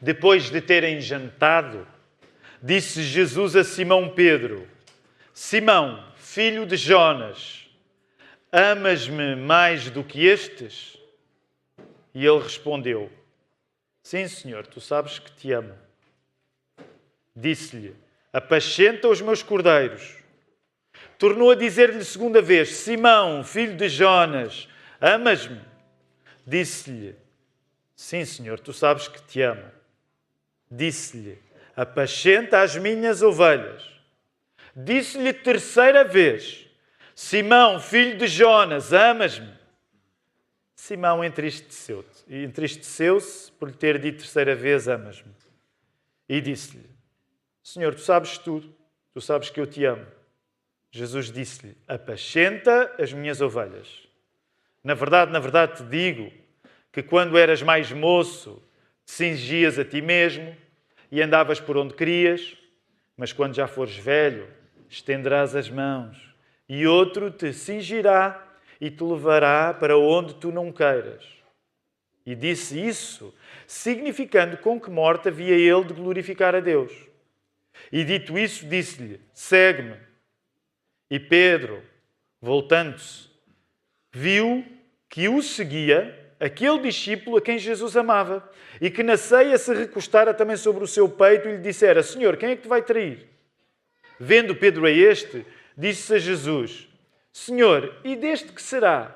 Depois de terem jantado, disse Jesus a Simão Pedro: Simão, filho de Jonas, amas-me mais do que estes? E ele respondeu: Sim, Senhor, tu sabes que te amo. Disse-lhe: Apacenta os meus cordeiros. Tornou a dizer-lhe segunda vez: Simão, filho de Jonas, amas-me? Disse-lhe: Sim, Senhor, tu sabes que te amo. Disse-lhe: Apacenta as minhas ovelhas. Disse-lhe terceira vez: Simão, filho de Jonas, amas-me? Simão entristeceu-se por lhe ter dito terceira vez: amas-me. E disse-lhe: Senhor, tu sabes tudo, tu sabes que eu te amo. Jesus disse-lhe: Apacenta as minhas ovelhas. Na verdade te digo que quando eras mais moço, te cingias a ti mesmo e andavas por onde querias, mas quando já fores velho, estenderás as mãos e outro te cingirá e te levará para onde tu não queiras. E disse isso, significando com que morte havia ele de glorificar a Deus. E dito isso, disse-lhe: Segue-me. E Pedro, voltando-se, viu que o seguia aquele discípulo a quem Jesus amava e que na ceia se recostara também sobre o seu peito e lhe dissera: Senhor, quem é que te vai trair? Vendo Pedro a este, disse a Jesus: Senhor, e deste que será?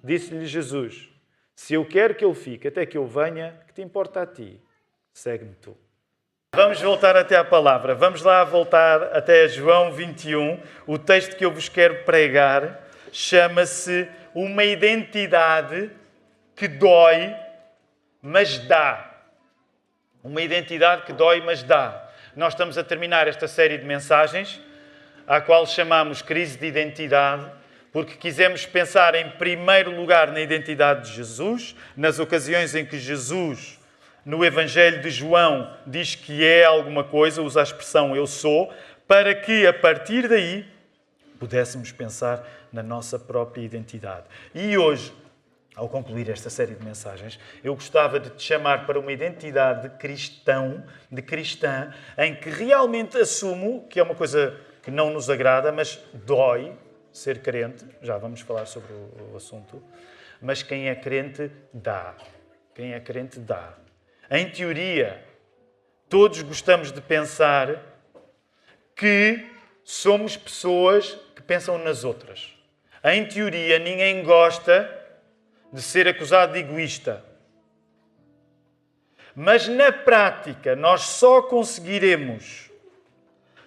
Disse-lhe Jesus: Se eu quero que ele fique até que eu venha, que te importa a ti? Segue-me tu. Vamos voltar até à palavra. Vamos lá voltar até João 21. O texto que eu vos quero pregar chama-se Uma Identidade que Dói, mas Dá. Uma identidade que dói, mas dá. Nós estamos a terminar esta série de mensagens, à qual chamamos Crise de Identidade, porque quisemos pensar em primeiro lugar na identidade de Jesus, nas ocasiões em que Jesus, no Evangelho de João, diz que é alguma coisa, usa a expressão eu sou, para que a partir daí pudéssemos pensar na nossa própria identidade. E hoje, ao concluir esta série de mensagens, eu gostava de te chamar para uma identidade de cristão, de cristã, em que realmente assumo, que é uma coisa que não nos agrada, mas dói ser crente, já vamos falar sobre o assunto, mas quem é crente dá. Quem é crente dá. Em teoria, todos gostamos de pensar que somos pessoas que pensam nas outras. Em teoria, ninguém gosta de ser acusado de egoísta. Mas na prática, nós só conseguiremos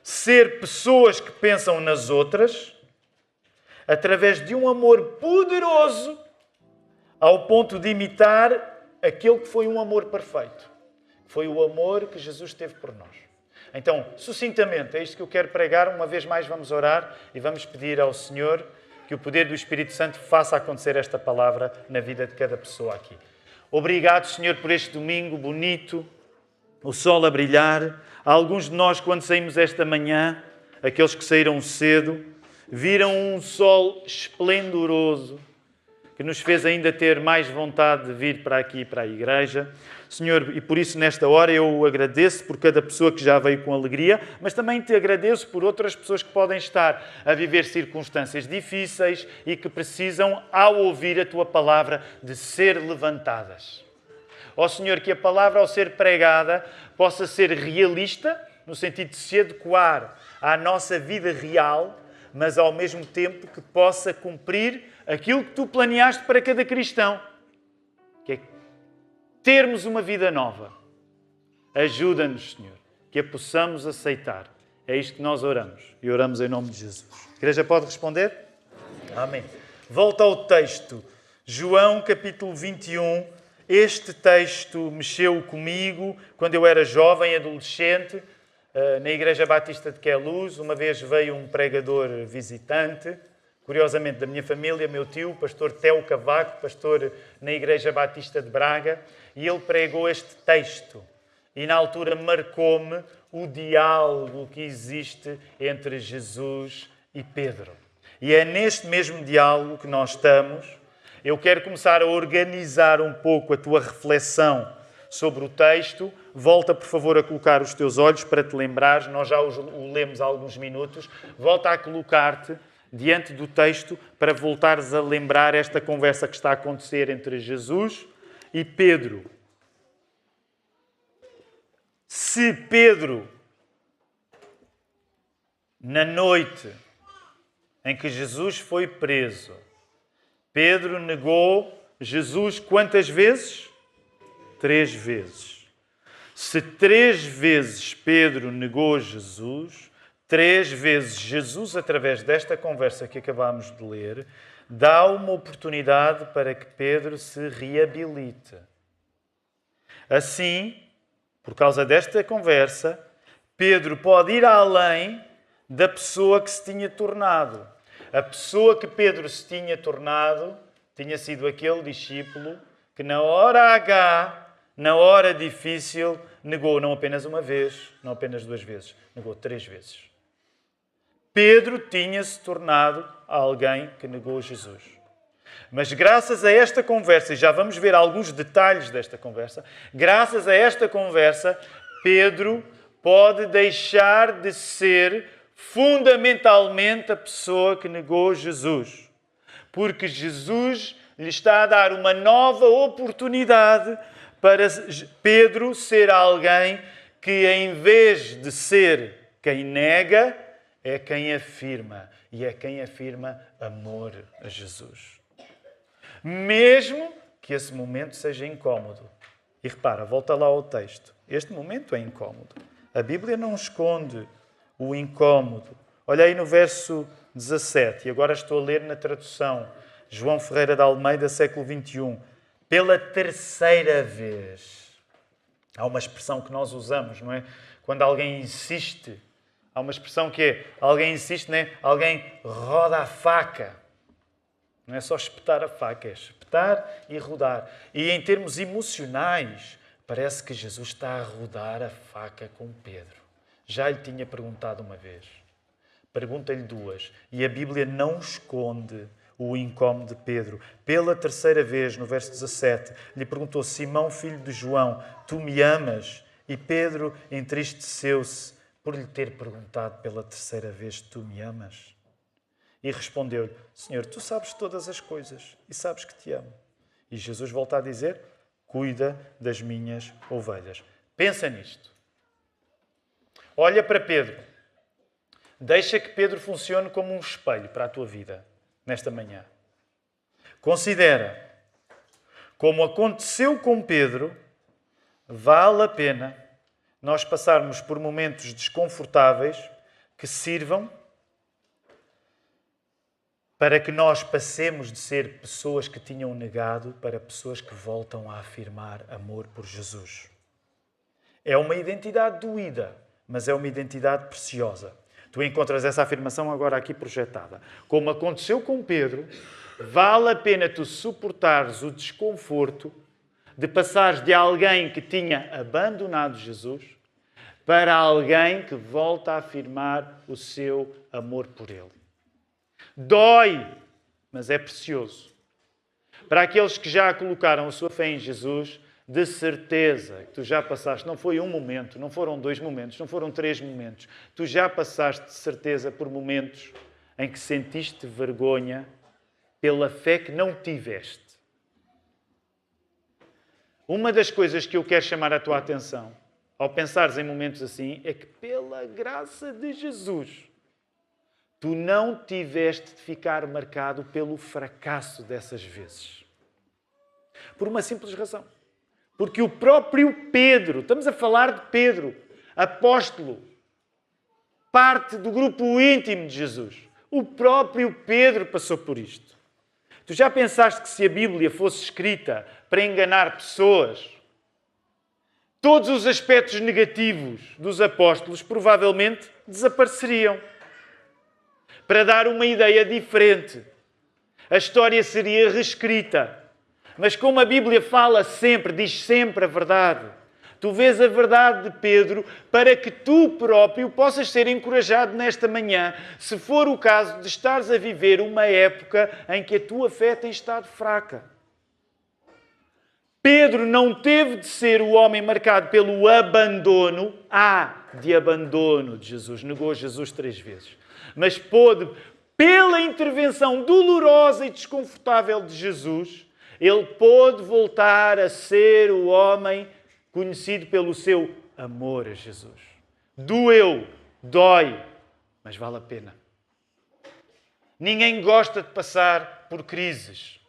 ser pessoas que pensam nas outras através de um amor poderoso ao ponto de imitar aquele que foi um amor perfeito. Foi o amor que Jesus teve por nós. Então, sucintamente, é isto que eu quero pregar. Uma vez mais vamos orar e vamos pedir ao Senhor que o poder do Espírito Santo faça acontecer esta palavra na vida de cada pessoa aqui. Obrigado, Senhor, por este domingo bonito, o sol a brilhar. Alguns de nós, quando saímos esta manhã, aqueles que saíram cedo, viram um sol esplendoroso, que nos fez ainda ter mais vontade de vir para aqui, para a igreja. Senhor, e por isso nesta hora eu agradeço por cada pessoa que já veio com alegria, mas também te agradeço por outras pessoas que podem estar a viver circunstâncias difíceis e que precisam, ao ouvir a Tua palavra, de ser levantadas. Ó Senhor, que a palavra, ao ser pregada, possa ser realista, no sentido de se adequar à nossa vida real, mas ao mesmo tempo que possa cumprir aquilo que Tu planeaste para cada cristão, que é termos uma vida nova. Ajuda-nos, Senhor, que a possamos aceitar. É isto que nós oramos. E oramos em nome de Jesus. A igreja pode responder? Amém. Volta ao texto. João, capítulo 21. Este texto mexeu comigo quando eu era jovem, adolescente, na Igreja Batista de Queluz. Uma vez veio um pregador visitante, curiosamente da minha família, meu tio, pastor Teo Cavaco, pastor na Igreja Batista de Braga, e ele pregou este texto. E na altura marcou-me o diálogo que existe entre Jesus e Pedro. E é neste mesmo diálogo que nós estamos. Eu quero começar a organizar um pouco a tua reflexão sobre o texto. Volta, por favor, a colocar os teus olhos para te lembrares. Nós já o lemos há alguns minutos. Volta a colocar-te diante do texto para voltares a lembrar esta conversa que está a acontecer entre Jesus e Pedro. Se Pedro, na noite em que Jesus foi preso, Pedro negou Jesus quantas vezes? 3 vezes. Se 3 vezes Pedro negou Jesus, 3 vezes Jesus, através desta conversa que acabámos de ler, dá uma oportunidade para que Pedro se reabilite. Assim, por causa desta conversa, Pedro pode ir além da pessoa que se tinha tornado. A pessoa que Pedro se tinha tornado tinha sido aquele discípulo que na hora H, na hora difícil, negou não apenas uma vez, não apenas 2 vezes, negou 3 vezes. Pedro tinha-se tornado alguém que negou Jesus. Mas graças a esta conversa, e já vamos ver alguns detalhes desta conversa, graças a esta conversa, Pedro pode deixar de ser fundamentalmente a pessoa que negou Jesus. Porque Jesus lhe está a dar uma nova oportunidade para Pedro ser alguém que, em vez de ser quem nega, é quem afirma. E é quem afirma amor a Jesus. Mesmo que esse momento seja incómodo. E repara, volta lá ao texto. Este momento é incómodo. A Bíblia não esconde o incómodo. Olha aí no verso 17. E agora estou a ler na tradução João Ferreira de Almeida, século XXI. Pela 3ª vez. Há uma expressão que nós usamos, não é? Quando alguém insiste. Há uma expressão que é, alguém insiste, não é? Alguém roda a faca. Não é só espetar a faca, é espetar e rodar. E em termos emocionais, parece que Jesus está a rodar a faca com Pedro. Já lhe tinha perguntado uma vez. Pergunta-lhe 2. E a Bíblia não esconde o incómodo de Pedro. Pela 3ª vez, no verso 17, lhe perguntou: Simão, filho de João, tu me amas? E Pedro entristeceu-se por lhe ter perguntado pela 3ª vez: tu me amas? E respondeu-lhe: Senhor, tu sabes todas as coisas e sabes que te amo. E Jesus volta a dizer: cuida das minhas ovelhas. Pensa nisto. Olha para Pedro. Deixa que Pedro funcione como um espelho para a tua vida nesta manhã. Considera, como aconteceu com Pedro, vale a pena nós passarmos por momentos desconfortáveis que sirvam para que nós passemos de ser pessoas que tinham negado para pessoas que voltam a afirmar amor por Jesus. É uma identidade doída, mas é uma identidade preciosa. Tu encontras essa afirmação agora aqui projetada. Como aconteceu com Pedro, vale a pena tu suportares o desconforto de passares de alguém que tinha abandonado Jesus para alguém que volta a afirmar o seu amor por Ele. Dói, mas é precioso. Para aqueles que já colocaram a sua fé em Jesus, de certeza que tu já passaste, não foi um momento, não foram 2 momentos, não foram 3 momentos. Tu já passaste de certeza por momentos em que sentiste vergonha pela fé que não tiveste. Uma das coisas que eu quero chamar a tua atenção ao pensares em momentos assim é que, pela graça de Jesus, tu não tiveste de ficar marcado pelo fracasso dessas vezes. Por uma simples razão. Porque o próprio Pedro, estamos a falar de Pedro, apóstolo, parte do grupo íntimo de Jesus. O próprio Pedro passou por isto. Tu já pensaste que se a Bíblia fosse escrita para enganar pessoas, todos os aspectos negativos dos apóstolos provavelmente desapareceriam. Para dar uma ideia diferente, a história seria reescrita. Mas como a Bíblia fala sempre, diz sempre a verdade, tu vês a verdade de Pedro para que tu próprio possas ser encorajado nesta manhã, se for o caso de estares a viver uma época em que a tua fé tem estado fraca. Pedro não teve de ser o homem marcado pelo abandono, de abandono de Jesus. Negou Jesus 3 vezes. Mas pôde, pela intervenção dolorosa e desconfortável de Jesus, ele pôde voltar a ser o homem conhecido pelo seu amor a Jesus. Doeu, dói, mas vale a pena. Ninguém gosta de passar por crises.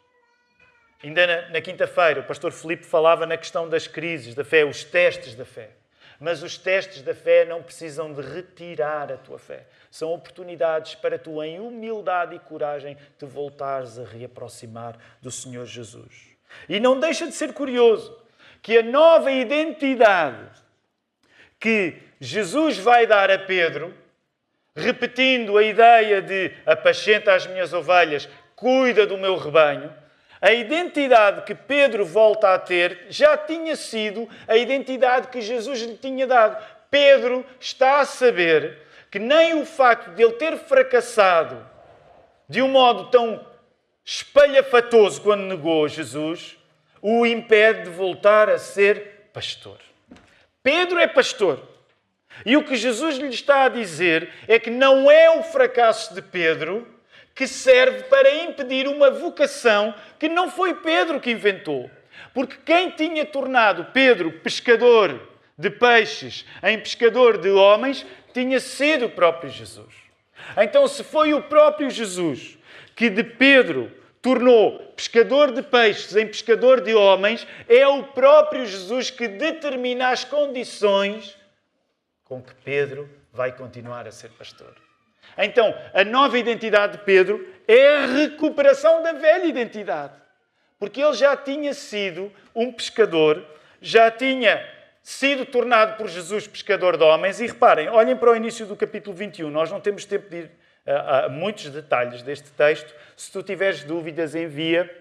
Ainda na quinta-feira, o pastor Filipe falava na questão das crises da fé, os testes da fé. Mas os testes da fé não precisam de retirar a tua fé. São oportunidades para tu, em humildade e coragem, te voltares a reaproximar do Senhor Jesus. E não deixa de ser curioso que a nova identidade que Jesus vai dar a Pedro, repetindo a ideia de apacenta as minhas ovelhas, cuida do meu rebanho, a identidade que Pedro volta a ter já tinha sido a identidade que Jesus lhe tinha dado. Pedro está a saber que nem o facto de ele ter fracassado de um modo tão espalhafatoso quando negou Jesus, o impede de voltar a ser pastor. Pedro é pastor. E o que Jesus lhe está a dizer é que não é o fracasso de Pedro que serve para impedir uma vocação que não foi Pedro que inventou. Porque quem tinha tornado Pedro pescador de peixes em pescador de homens tinha sido o próprio Jesus. Então, se foi o próprio Jesus que de Pedro tornou pescador de peixes em pescador de homens, é o próprio Jesus que determina as condições com que Pedro vai continuar a ser pastor. Então, a nova identidade de Pedro é a recuperação da velha identidade. Porque ele já tinha sido um pescador, já tinha sido tornado por Jesus pescador de homens. E reparem, olhem para o início do capítulo 21. Nós não temos tempo de ir a muitos detalhes deste texto. Se tu tiveres dúvidas, envia,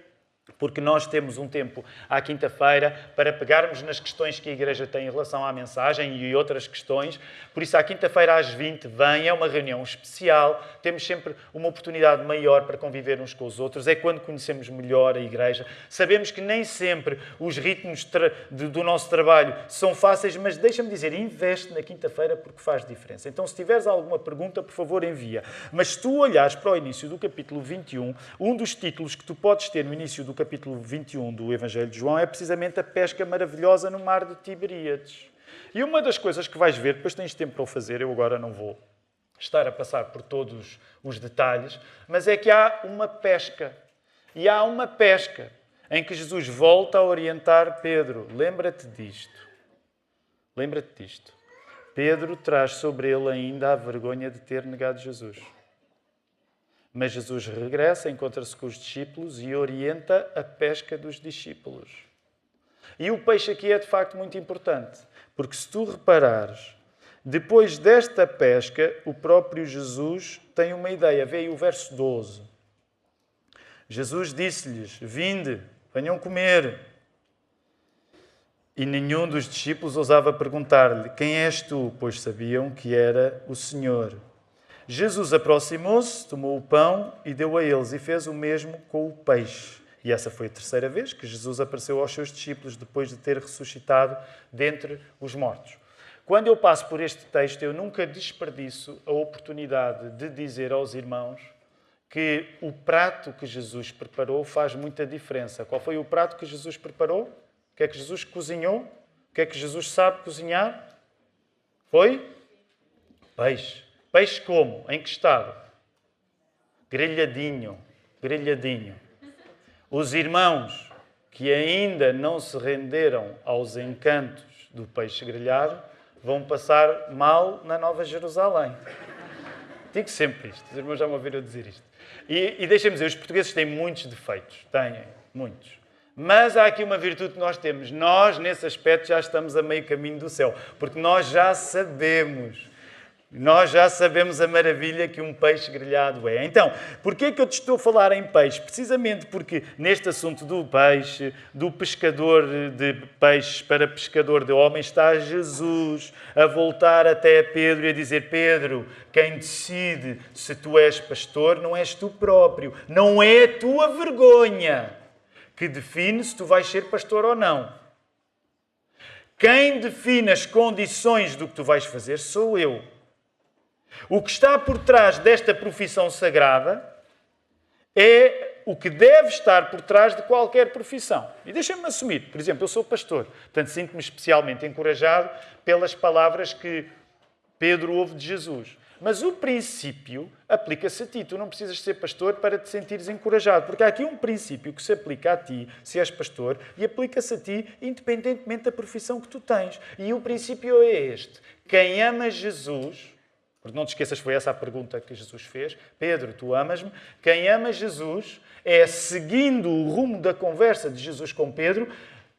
porque nós temos um tempo à quinta-feira para pegarmos nas questões que a Igreja tem em relação à mensagem e outras questões. Por isso, à quinta-feira às 20, vem, é uma reunião especial, temos sempre uma oportunidade maior para conviver uns com os outros, é quando conhecemos melhor a Igreja. Sabemos que nem sempre os ritmos do nosso trabalho são fáceis, mas deixa-me dizer, investe na quinta-feira porque faz diferença. Então, se tiveres alguma pergunta, por favor, envia. Mas se tu olhares para o início do capítulo 21, um dos títulos que tu podes ter no início do capítulo 21 do Evangelho de João é precisamente a pesca maravilhosa no mar de Tiberíades. E uma das coisas que vais ver, depois tens tempo para o fazer, eu agora não vou estar a passar por todos os detalhes, mas é que há uma pesca. E há uma pesca em que Jesus volta a orientar Pedro. Lembra-te disto. Lembra-te disto. Pedro traz sobre ele ainda a vergonha de ter negado Jesus. Mas Jesus regressa, encontra-se com os discípulos e orienta a pesca dos discípulos. E o peixe aqui é de facto muito importante, porque se tu reparares, depois desta pesca, o próprio Jesus tem uma ideia. Vê aí o verso 12. Jesus disse-lhes, vinde, venham comer. E nenhum dos discípulos ousava perguntar-lhe, quem és tu? Pois sabiam que era o Senhor. Jesus aproximou-se, tomou o pão e deu a eles, e fez o mesmo com o peixe. E essa foi a terceira vez que Jesus apareceu aos seus discípulos, depois de ter ressuscitado dentre os mortos. Quando eu passo por este texto, eu nunca desperdiço a oportunidade de dizer aos irmãos que o prato que Jesus preparou faz muita diferença. Qual foi o prato que Jesus preparou? O que é que Jesus cozinhou? O que é que Jesus sabe cozinhar? Foi? Peixe. Peixe como? Em que estado? Grelhadinho. Grelhadinho. Os irmãos que ainda não se renderam aos encantos do peixe grelhado vão passar mal na Nova Jerusalém. Digo sempre isto. Os irmãos já me ouviram dizer isto. E deixem-me dizer, os portugueses têm muitos defeitos. Têm, muitos. Mas há aqui uma virtude que nós temos. Nós, nesse aspecto, já estamos a meio caminho do céu. Porque nós já sabemos a maravilha que um peixe grelhado é. Então, porquê é que eu te estou a falar em peixe? Precisamente porque neste assunto do peixe, do pescador de peixes para pescador de homens, está Jesus a voltar até Pedro e a dizer, Pedro, quem decide se tu és pastor não és tu próprio, não é a tua vergonha que define se tu vais ser pastor ou não. Quem define as condições do que tu vais fazer sou eu. O que está por trás desta profissão sagrada é o que deve estar por trás de qualquer profissão. E deixem-me assumir, por exemplo, eu sou pastor, portanto sinto-me especialmente encorajado pelas palavras que Pedro ouve de Jesus. Mas o princípio aplica-se a ti. Tu não precisas ser pastor para te sentires encorajado, porque há aqui um princípio que se aplica a ti, se és pastor, e aplica-se a ti independentemente da profissão que tu tens. E o princípio é este. Quem ama Jesus, porque não te esqueças, foi essa a pergunta que Jesus fez. Pedro, tu amas-me? Quem ama Jesus é, seguindo o rumo da conversa de Jesus com Pedro,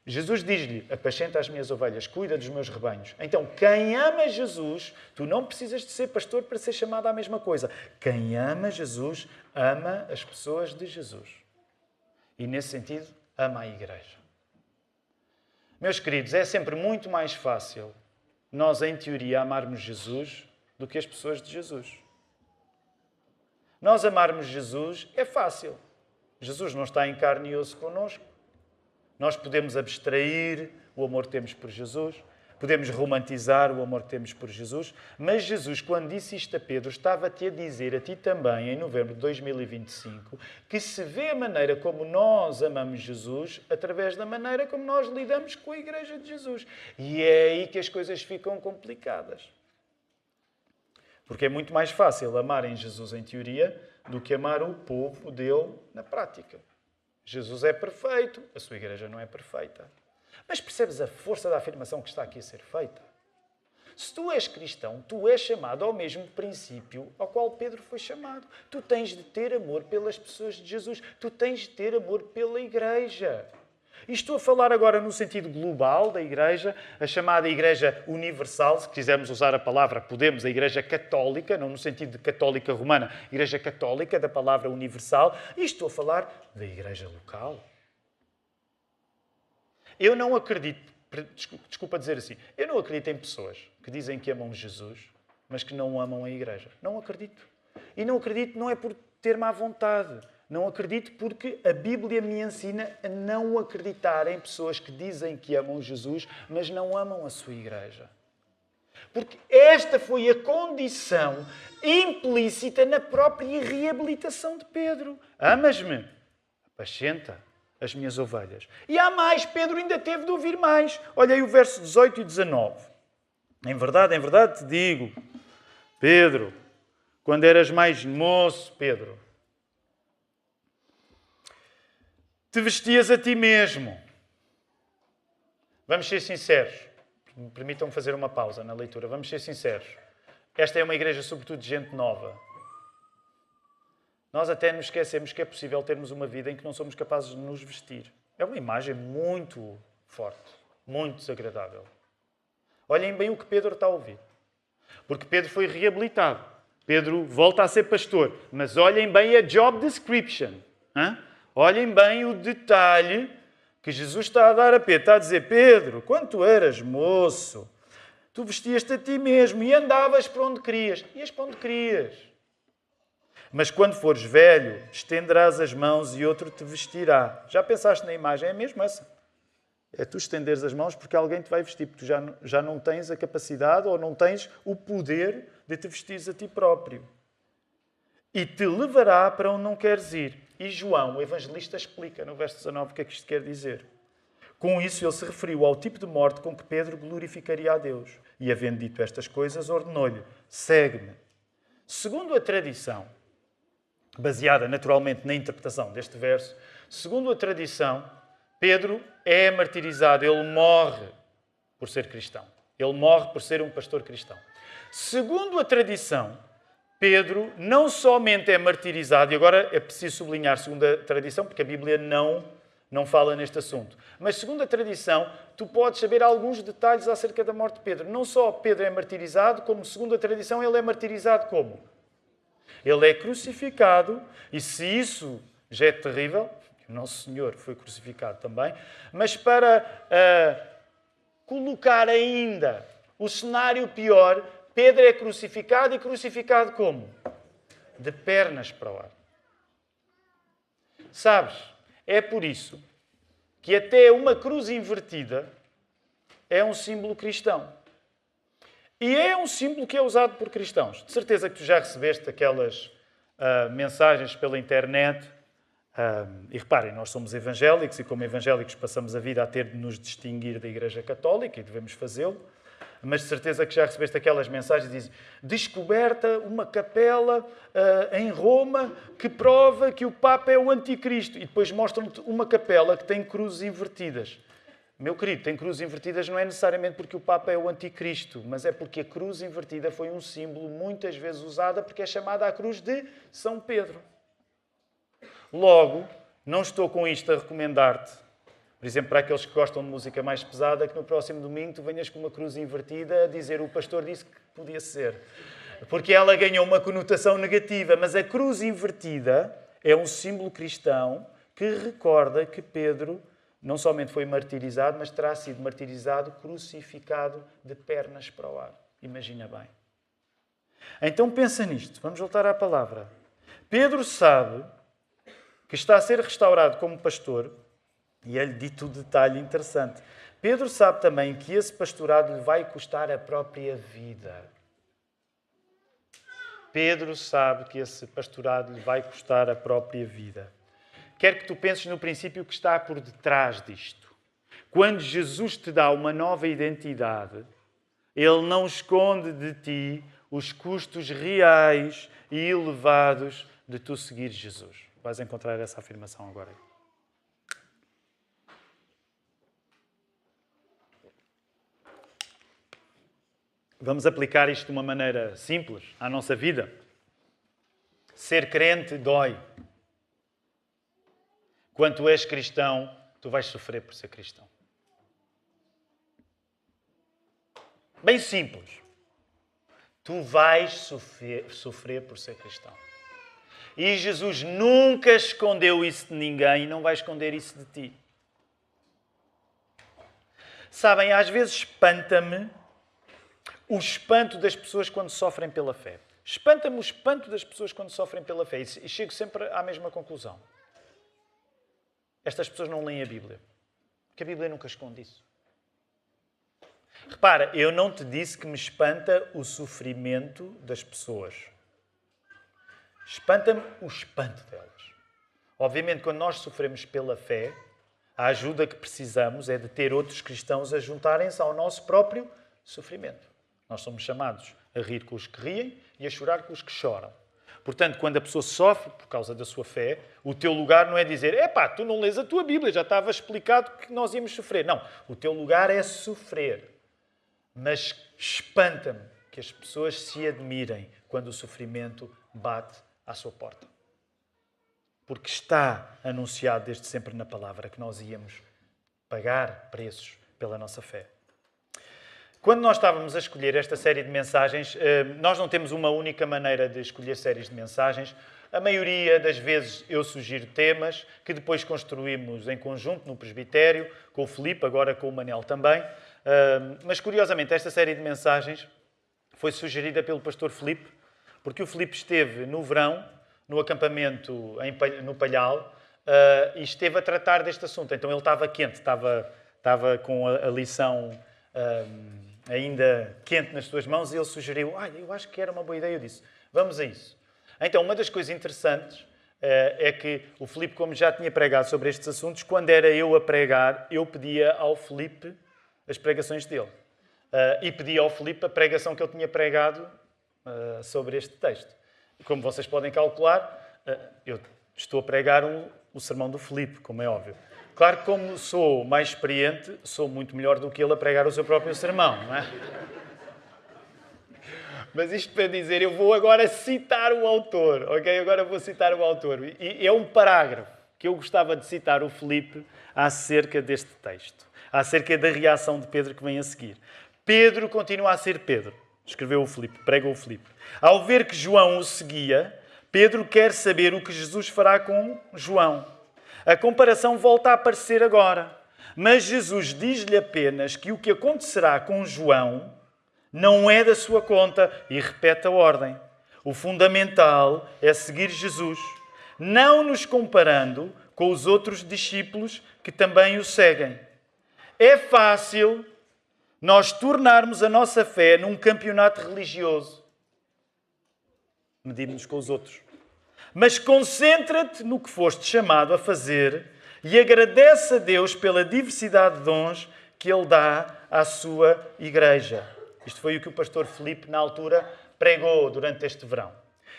Jesus diz-lhe, apacenta as minhas ovelhas, cuida dos meus rebanhos. Então, quem ama Jesus, tu não precisas de ser pastor para ser chamado à mesma coisa. Quem ama Jesus, ama as pessoas de Jesus. E, nesse sentido, ama a igreja. Meus queridos, é sempre muito mais fácil nós, em teoria, amarmos Jesus do que as pessoas de Jesus. Nós amarmos Jesus é fácil. Jesus não está em carne e osso connosco. Nós podemos abstrair o amor que temos por Jesus, podemos romantizar o amor que temos por Jesus, mas Jesus, quando disse isto a Pedro, estava-te a dizer a ti também, em novembro de 2025, que se vê a maneira como nós amamos Jesus através da maneira como nós lidamos com a Igreja de Jesus. E é aí que as coisas ficam complicadas. Porque é muito mais fácil amar em Jesus em teoria do que amar o povo dele na prática. Jesus é perfeito, a sua igreja não é perfeita. Mas percebes a força da afirmação que está aqui a ser feita? Se tu és cristão, tu és chamado ao mesmo princípio ao qual Pedro foi chamado. Tu tens de ter amor pelas pessoas de Jesus. Tu tens de ter amor pela igreja. E estou a falar agora no sentido global da Igreja, a chamada Igreja Universal, se quisermos usar a palavra, podemos, a Igreja Católica, não no sentido de católica romana, Igreja Católica, da palavra universal, e estou a falar da Igreja local. Eu não acredito, desculpa dizer assim, eu não acredito em pessoas que dizem que amam Jesus, mas que não amam a Igreja. Não acredito. E não acredito não é por ter má vontade. Não acredito porque a Bíblia me ensina a não acreditar em pessoas que dizem que amam Jesus, mas não amam a sua igreja. Porque esta foi a condição implícita na própria reabilitação de Pedro. Amas-me? Apacenta as minhas ovelhas. E há mais, Pedro ainda teve de ouvir mais. Olha aí o verso 18 e 19. Em verdade te digo, Pedro, quando eras mais moço, Pedro, te vestias a ti mesmo. Vamos ser sinceros. Permitam-me fazer uma pausa na leitura. Vamos ser sinceros. Esta é uma igreja, sobretudo, de gente nova. Nós até nos esquecemos que é possível termos uma vida em que não somos capazes de nos vestir. É uma imagem muito forte, muito desagradável. Olhem bem o que Pedro está a ouvir. Porque Pedro foi reabilitado. Pedro volta a ser pastor. Mas olhem bem a job description. Olhem bem o detalhe que Jesus está a dar a Pedro. Está a dizer, Pedro, quando tu eras moço, tu vestias-te a ti mesmo e andavas para onde querias. Ias para onde querias. Mas quando fores velho, estenderás as mãos e outro te vestirá. Já pensaste na imagem? É mesmo essa. É tu estenderes as mãos porque alguém te vai vestir. Porque tu já não tens a capacidade ou não tens o poder de te vestires a ti próprio. E te levará para onde não queres ir. E João, o evangelista, explica no verso 19 o que é que isto quer dizer. Com isso, ele se referiu ao tipo de morte com que Pedro glorificaria a Deus. E, havendo dito estas coisas, ordenou-lhe, segue-me. Segundo a tradição, baseada naturalmente na interpretação deste verso, segundo a tradição, Pedro é martirizado, ele morre por ser cristão. Ele morre por ser um pastor cristão. Segundo a tradição, Pedro não somente é martirizado, e agora é preciso sublinhar segundo a tradição, porque a Bíblia não fala neste assunto. Mas segundo a tradição, tu podes saber alguns detalhes acerca da morte de Pedro. Não só Pedro é martirizado, como segundo a tradição ele é martirizado como? Ele é crucificado, e se isso já é terrível, o Nosso Senhor foi crucificado também, mas para colocar ainda o cenário pior, Pedro é crucificado e crucificado como? De pernas para o ar. Sabes, é por isso que até uma cruz invertida é um símbolo cristão. E é um símbolo que é usado por cristãos. De certeza que tu já recebeste aquelas mensagens pela internet. E reparem, nós somos evangélicos e como evangélicos passamos a vida a ter de nos distinguir da Igreja Católica e devemos fazê-lo. Mas de certeza que já recebeste aquelas mensagens que dizem descoberta uma capela em Roma que prova que o Papa é o anticristo. E depois mostram-te uma capela que tem cruzes invertidas. Meu querido, tem cruzes invertidas não é necessariamente porque o Papa é o anticristo, mas é porque a cruz invertida foi um símbolo muitas vezes usada porque é chamada a cruz de São Pedro. Logo, não estou com isto a recomendar-te, por exemplo, para aqueles que gostam de música mais pesada, que no próximo domingo tu venhas com uma cruz invertida a dizer o pastor disse que podia ser. Porque ela ganhou uma conotação negativa, mas a cruz invertida é um símbolo cristão que recorda que Pedro não somente foi martirizado, mas terá sido martirizado, crucificado de pernas para o ar. Imagina bem. Então pensa nisto. Vamos voltar à palavra. Pedro sabe que está a ser restaurado como pastor, e é-lhe dito um detalhe interessante. Pedro sabe também que esse pastorado lhe vai custar a própria vida. Pedro sabe que esse pastorado lhe vai custar a própria vida. Quero que tu penses no princípio que está por detrás disto. Quando Jesus te dá uma nova identidade, Ele não esconde de ti os custos reais e elevados de tu seguir Jesus. Vais encontrar essa afirmação agora. Vamos aplicar isto de uma maneira simples à nossa vida. Ser crente dói. Quando tu és cristão, tu vais sofrer por ser cristão. Bem simples. Tu vais sofrer por ser cristão. E Jesus nunca escondeu isso de ninguém e não vai esconder isso de ti. Sabem, às vezes espanta-me o espanto das pessoas quando sofrem pela fé. Espanta-me o espanto das pessoas quando sofrem pela fé. E chego sempre à mesma conclusão. Estas pessoas não leem a Bíblia. Porque a Bíblia nunca esconde isso. Repara, eu não te disse que me espanta o sofrimento das pessoas. Espanta-me o espanto delas. Obviamente, quando nós sofremos pela fé, a ajuda que precisamos é de ter outros cristãos a juntarem-se ao nosso próprio sofrimento. Nós somos chamados a rir com os que riem e a chorar com os que choram. Portanto, quando a pessoa sofre por causa da sua fé, o teu lugar não é dizer epá, tu não lês a tua Bíblia, já estava explicado que nós íamos sofrer. Não, o teu lugar é sofrer. Mas espanta-me que as pessoas se admirem quando o sofrimento bate à sua porta. Porque está anunciado desde sempre na palavra que nós íamos pagar preços pela nossa fé. Quando nós estávamos a escolher esta série de mensagens, nós não temos uma única maneira de escolher séries de mensagens. A maioria das vezes eu sugiro temas que depois construímos em conjunto no presbitério, com o Filipe, agora com o Manel também. Mas curiosamente esta série de mensagens foi sugerida pelo pastor Filipe, porque o Filipe esteve no verão, no acampamento no Palhal, e esteve a tratar deste assunto. Então ele estava quente, estava com a lição ainda quente nas suas mãos e ele sugeriu, eu acho que era uma boa ideia. Eu disse, vamos a isso. Então, uma das coisas interessantes é que o Filipe, como já tinha pregado sobre estes assuntos, quando era eu a pregar, eu pedia ao Filipe as pregações dele. E pedia ao Filipe a pregação que ele tinha pregado sobre este texto. E como vocês podem calcular, eu estou a pregar o sermão do Filipe, como é óbvio. Claro que como sou mais experiente, sou muito melhor do que ele a pregar o seu próprio sermão, não é? Mas isto para dizer, eu vou agora citar o autor, ok? Agora vou citar o autor. E é um parágrafo que eu gostava de citar o Filipe acerca deste texto, acerca da reação de Pedro que vem a seguir. Pedro continua a ser Pedro, escreveu o Filipe, pregou o Filipe. Ao ver que João o seguia, Pedro quer saber o que Jesus fará com João. A comparação volta a aparecer agora. Mas Jesus diz-lhe apenas que o que acontecerá com João não é da sua conta e repete a ordem. O fundamental é seguir Jesus, não nos comparando com os outros discípulos que também o seguem. É fácil nós tornarmos a nossa fé num campeonato religioso. Medirmos com os outros. Mas concentra-te no que foste chamado a fazer e agradece a Deus pela diversidade de dons que Ele dá à sua igreja. Isto foi o que o pastor Filipe, na altura, pregou durante este verão.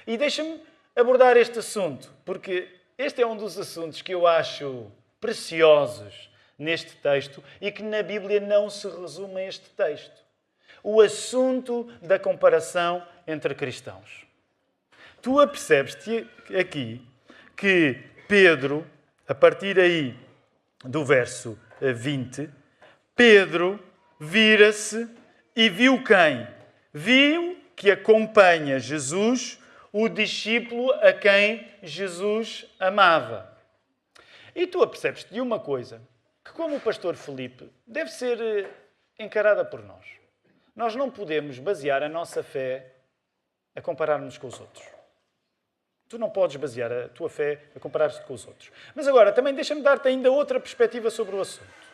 E deixa-me abordar este assunto, porque este é um dos assuntos que eu acho preciosos neste texto e que na Bíblia não se resume a este texto. O assunto da comparação entre cristãos. Tu apercebes-te aqui que Pedro, a partir aí do verso 20, Pedro vira-se e viu quem? Viu que acompanha Jesus, o discípulo a quem Jesus amava. E tu apercebes-te de uma coisa, que como o pastor Filipe, deve ser encarada por nós. Nós não podemos basear a nossa fé a comparar-nos com os outros. Tu não podes basear a tua fé a comparar-te com os outros. Mas agora, também deixa-me dar-te ainda outra perspectiva sobre o assunto.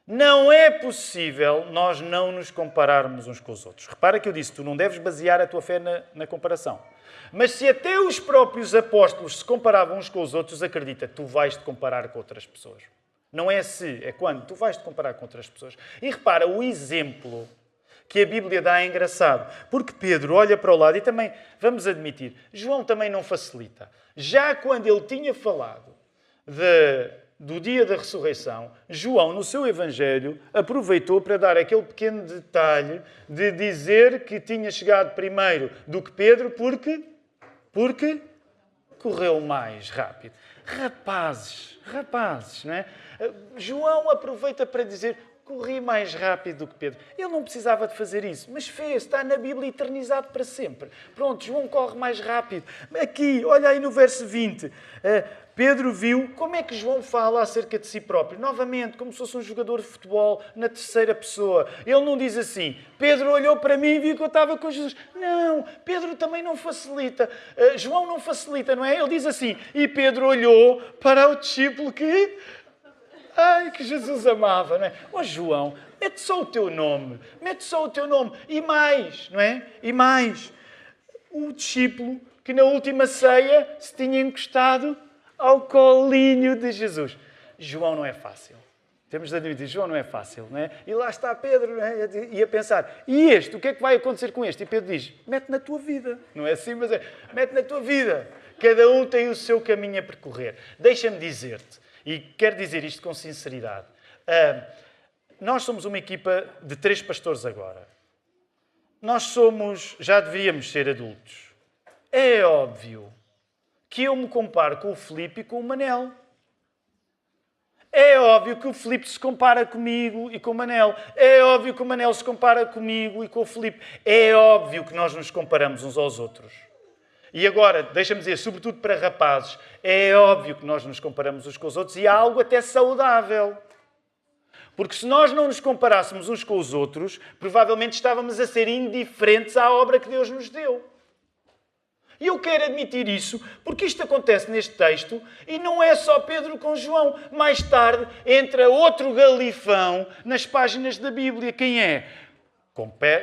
Não é possível nós não nos compararmos uns com os outros. Repara que eu disse, tu não deves basear a tua fé na comparação. Mas se até os próprios apóstolos se comparavam uns com os outros, acredita, tu vais-te comparar com outras pessoas. Não é se, é quando. Tu vais-te comparar com outras pessoas. E repara, o exemplo que a Bíblia dá é engraçado. Porque Pedro olha para o lado e também, vamos admitir, João também não facilita. Já quando ele tinha falado do dia da ressurreição, João, no seu Evangelho, aproveitou para dar aquele pequeno detalhe de dizer que tinha chegado primeiro do que Pedro porque correu mais rápido. Rapazes, não é? João aproveita para dizer, corri mais rápido do que Pedro. Ele não precisava de fazer isso, mas fez, está na Bíblia eternizado para sempre. Pronto, João corre mais rápido. Aqui, olha aí no verso 20, Pedro viu como é que João fala acerca de si próprio. Novamente, como se fosse um jogador de futebol na terceira pessoa. Ele não diz assim, Pedro olhou para mim e viu que eu estava com Jesus. Não, Pedro também não facilita. João não facilita, não é? Ele diz assim, e Pedro olhou para o discípulo que Jesus amava, não é? Ó João, mete só o teu nome. E mais, não é? E mais. O discípulo que na última ceia se tinha encostado ao colinho de Jesus. João não é fácil. Temos de admitir, João não é fácil, não é? E lá está Pedro, não é? E a pensar, e este, o que é que vai acontecer com este? E Pedro diz, mete na tua vida. Não é assim, mas mete na tua vida. Cada um tem o seu caminho a percorrer. Deixa-me dizer-te, e quero dizer isto com sinceridade, nós somos uma equipa de 3 pastores agora. Nós já deveríamos ser adultos. É óbvio que eu me comparo com o Filipe e com o Manel. É óbvio que o Filipe se compara comigo e com o Manel. É óbvio que o Manel se compara comigo e com o Filipe. É óbvio que nós nos comparamos uns aos outros. E agora, deixa-me dizer, sobretudo para rapazes, é óbvio que nós nos comparamos uns com os outros e há algo até saudável. Porque se nós não nos comparássemos uns com os outros, provavelmente estávamos a ser indiferentes à obra que Deus nos deu. E eu quero admitir isso, porque isto acontece neste texto e não é só Pedro com João. Mais tarde entra outro galifão nas páginas da Bíblia. Quem é?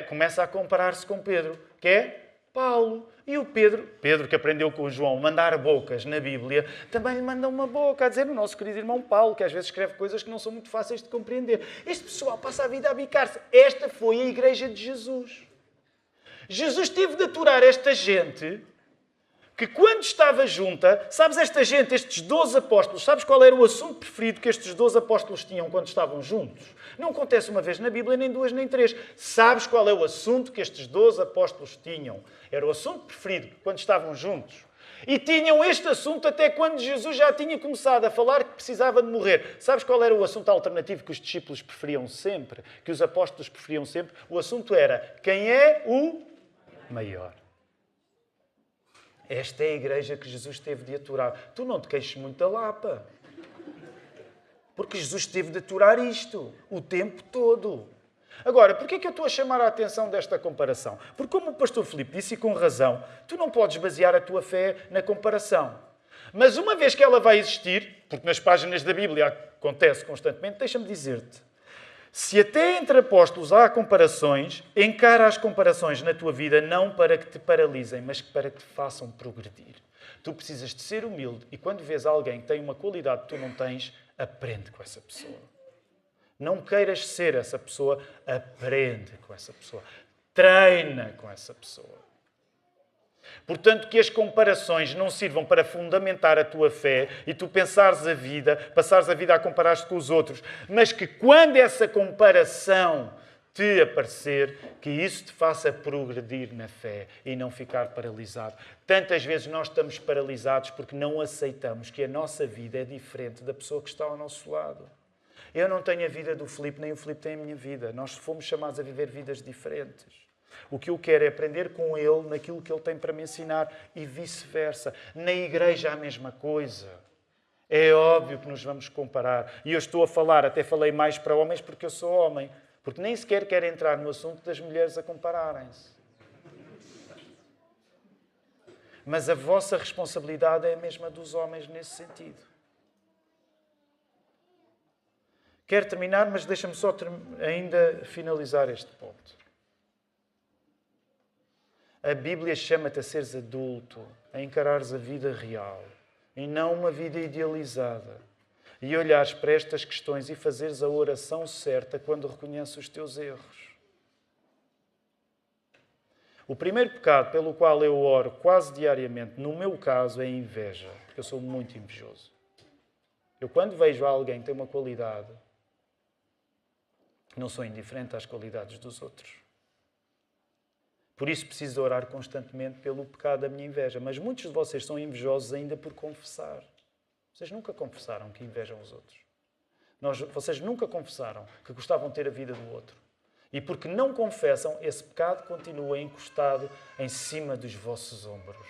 Começa a comparar-se com Pedro, que é Paulo. E o Pedro que aprendeu com o João mandar bocas na Bíblia, também lhe manda uma boca a dizer o nosso querido irmão Paulo, que às vezes escreve coisas que não são muito fáceis de compreender. Este pessoal passa a vida a bicar-se. Esta foi a igreja de Jesus. Jesus teve de aturar esta gente que quando estava junta, sabes esta gente, estes 12 apóstolos, sabes qual era o assunto preferido que estes 12 apóstolos tinham quando estavam juntos? Não acontece uma vez na Bíblia, nem 2, nem 3. Sabes qual é o assunto que estes 12 apóstolos tinham? Era o assunto preferido quando estavam juntos. E tinham este assunto até quando Jesus já tinha começado a falar que precisava de morrer. Sabes qual era o assunto alternativo que os discípulos preferiam sempre? Que os apóstolos preferiam sempre? O assunto era, quem é o maior? Esta é a igreja que Jesus teve de aturar. Tu não te queixes muito da Lapa. Porque Jesus teve de aturar isto o tempo todo. Agora, porquê é que eu estou a chamar a atenção desta comparação? Porque como o pastor Filipe disse, e com razão, tu não podes basear a tua fé na comparação. Mas uma vez que ela vai existir, porque nas páginas da Bíblia acontece constantemente, deixa-me dizer-te, se até entre apóstolos há comparações, encara as comparações na tua vida não para que te paralisem, mas para que te façam progredir. Tu precisas de ser humilde e quando vês alguém que tem uma qualidade que tu não tens, aprende com essa pessoa. Não queiras ser essa pessoa, aprende com essa pessoa. Treina com essa pessoa. Portanto, que as comparações não sirvam para fundamentar a tua fé e tu passares a vida a comparar-te com os outros, mas que quando essa comparação te aparecer, que isso te faça progredir na fé e não ficar paralisado. Tantas vezes nós estamos paralisados porque não aceitamos que a nossa vida é diferente da pessoa que está ao nosso lado. Eu não tenho a vida do Filipe, nem o Filipe tem a minha vida. Nós fomos chamados a viver vidas diferentes. O que eu quero é aprender com ele naquilo que ele tem para me ensinar e vice-versa. Na igreja a mesma coisa. É óbvio que nos vamos comparar. E eu estou a falar, até falei mais para homens porque eu sou homem. Porque nem sequer quero entrar no assunto das mulheres a compararem-se. Mas a vossa responsabilidade é a mesma dos homens nesse sentido. Quero terminar, mas deixa-me só ainda finalizar este ponto. A Bíblia chama-te a seres adulto, a encarares a vida real e não uma vida idealizada. E olhares para estas questões e fazeres a oração certa quando reconheces os teus erros. O primeiro pecado pelo qual eu oro quase diariamente, no meu caso, é a inveja, porque eu sou muito invejoso. Eu quando vejo alguém que tem uma qualidade, não sou indiferente às qualidades dos outros. Por isso preciso orar constantemente pelo pecado da minha inveja. Mas muitos de vocês são invejosos ainda por confessar. Vocês nunca confessaram que invejam os outros. Vocês nunca confessaram que gostavam de ter a vida do outro. E porque não confessam, esse pecado continua encostado em cima dos vossos ombros.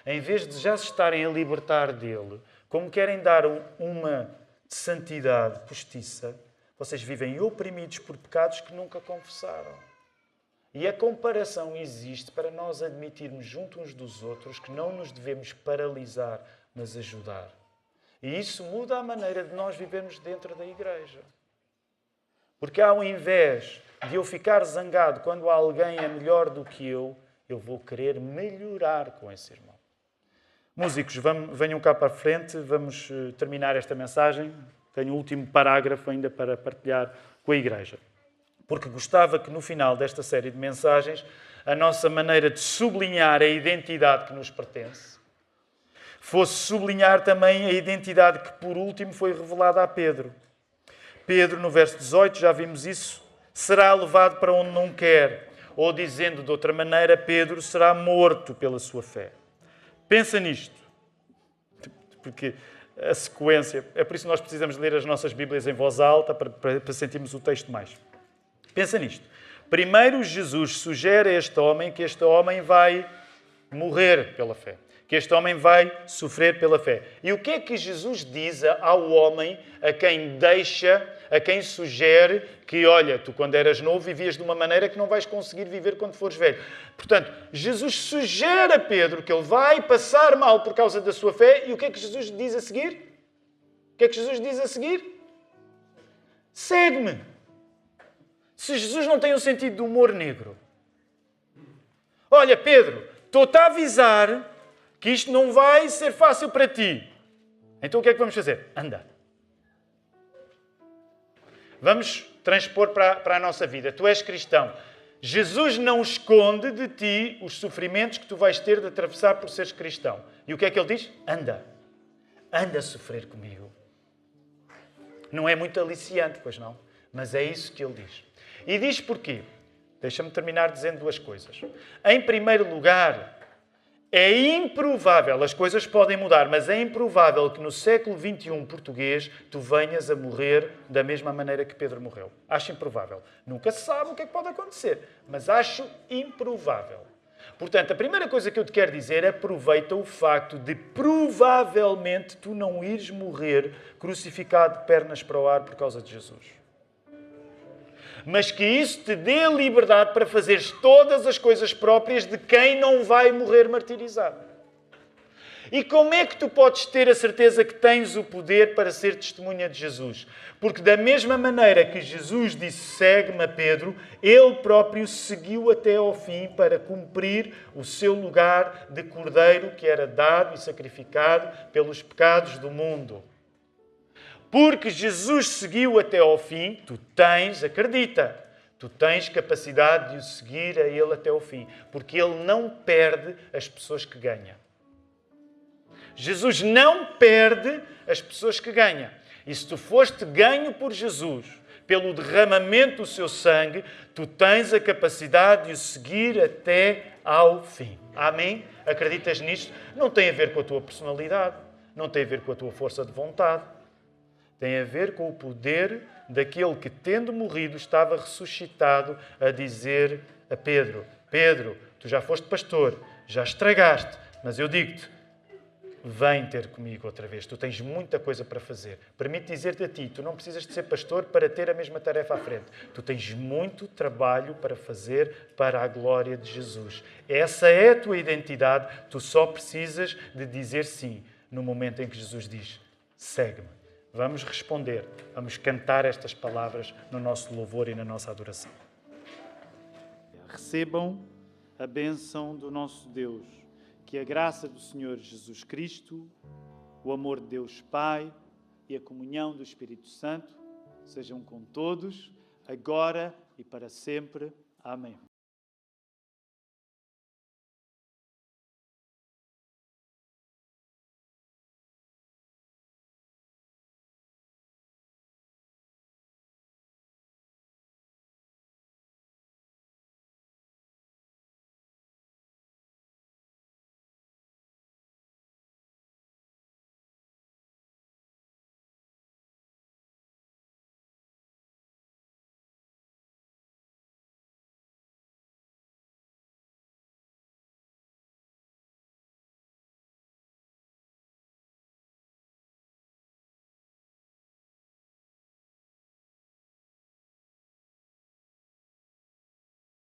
Em vez de já se estarem a libertar dele, como querem dar uma santidade postiça, vocês vivem oprimidos por pecados que nunca confessaram. E a comparação existe para nós admitirmos junto uns dos outros que não nos devemos paralisar, mas ajudar. E isso muda a maneira de nós vivermos dentro da igreja. Porque ao invés de eu ficar zangado quando alguém é melhor do que eu vou querer melhorar com esse irmão. Músicos, venham cá para a frente, vamos terminar esta mensagem. Tenho o último parágrafo ainda para partilhar com a igreja. Porque gostava que no final desta série de mensagens a nossa maneira de sublinhar a identidade que nos pertence fosse sublinhar também a identidade que por último foi revelada a Pedro. Pedro, no verso 18, já vimos isso, será levado para onde não quer. Ou dizendo de outra maneira, Pedro será morto pela sua fé. Pensa nisto. Porque a sequência, é por isso que nós precisamos ler as nossas Bíblias em voz alta para sentirmos o texto mais. Pensa nisto. Primeiro, Jesus sugere a este homem que este homem vai morrer pela fé. Que este homem vai sofrer pela fé. E o que é que Jesus diz ao homem a quem sugere que, olha, tu quando eras novo vivias de uma maneira que não vais conseguir viver quando fores velho. Portanto, Jesus sugere a Pedro que ele vai passar mal por causa da sua fé. E o que é que Jesus diz a seguir? O que é que Jesus diz a seguir? Segue-me. Se Jesus não tem um sentido de humor negro. Olha, Pedro, estou-te a avisar que isto não vai ser fácil para ti. Então o que é que vamos fazer? Anda. Vamos transpor para a nossa vida. Tu és cristão. Jesus não esconde de ti os sofrimentos que tu vais ter de atravessar por seres cristão. E o que é que ele diz? Anda. Anda a sofrer comigo. Não é muito aliciante, pois não? Mas é isso que ele diz. E diz porquê? Deixa-me terminar dizendo duas coisas. Em primeiro lugar, é improvável, as coisas podem mudar, mas é improvável que no século XXI português tu venhas a morrer da mesma maneira que Pedro morreu. Acho improvável. Nunca se sabe o que é que pode acontecer, mas acho improvável. Portanto, a primeira coisa que eu te quero dizer é aproveita o facto de provavelmente tu não ires morrer crucificado de pernas para o ar por causa de Jesus. Mas que isso te dê liberdade para fazeres todas as coisas próprias de quem não vai morrer martirizado. E como é que tu podes ter a certeza que tens o poder para ser testemunha de Jesus? Porque da mesma maneira que Jesus disse, segue-me a Pedro, ele próprio seguiu até ao fim para cumprir o seu lugar de cordeiro que era dado e sacrificado pelos pecados do mundo. Porque Jesus seguiu até ao fim, tu tens, acredita, tu tens capacidade de o seguir a ele até ao fim. Porque ele não perde as pessoas que ganha. Jesus não perde as pessoas que ganha. E se tu foste ganho por Jesus, pelo derramamento do seu sangue, tu tens a capacidade de o seguir até ao fim. Amém? Acreditas nisto? Não tem a ver com a tua personalidade, não tem a ver com a tua força de vontade. Tem a ver com o poder daquele que, tendo morrido, estava ressuscitado a dizer a Pedro, Pedro, tu já foste pastor, já estragaste, mas eu digo-te, vem ter comigo outra vez. Tu tens muita coisa para fazer. Permite dizer-te a ti, tu não precisas de ser pastor para ter a mesma tarefa à frente. Tu tens muito trabalho para fazer para a glória de Jesus. Essa é a tua identidade. Tu só precisas de dizer sim no momento em que Jesus diz, segue-me. Vamos responder, vamos cantar estas palavras no nosso louvor e na nossa adoração. Recebam a bênção do nosso Deus. Que a graça do Senhor Jesus Cristo, o amor de Deus Pai e a comunhão do Espírito Santo sejam com todos, agora e para sempre. Amém.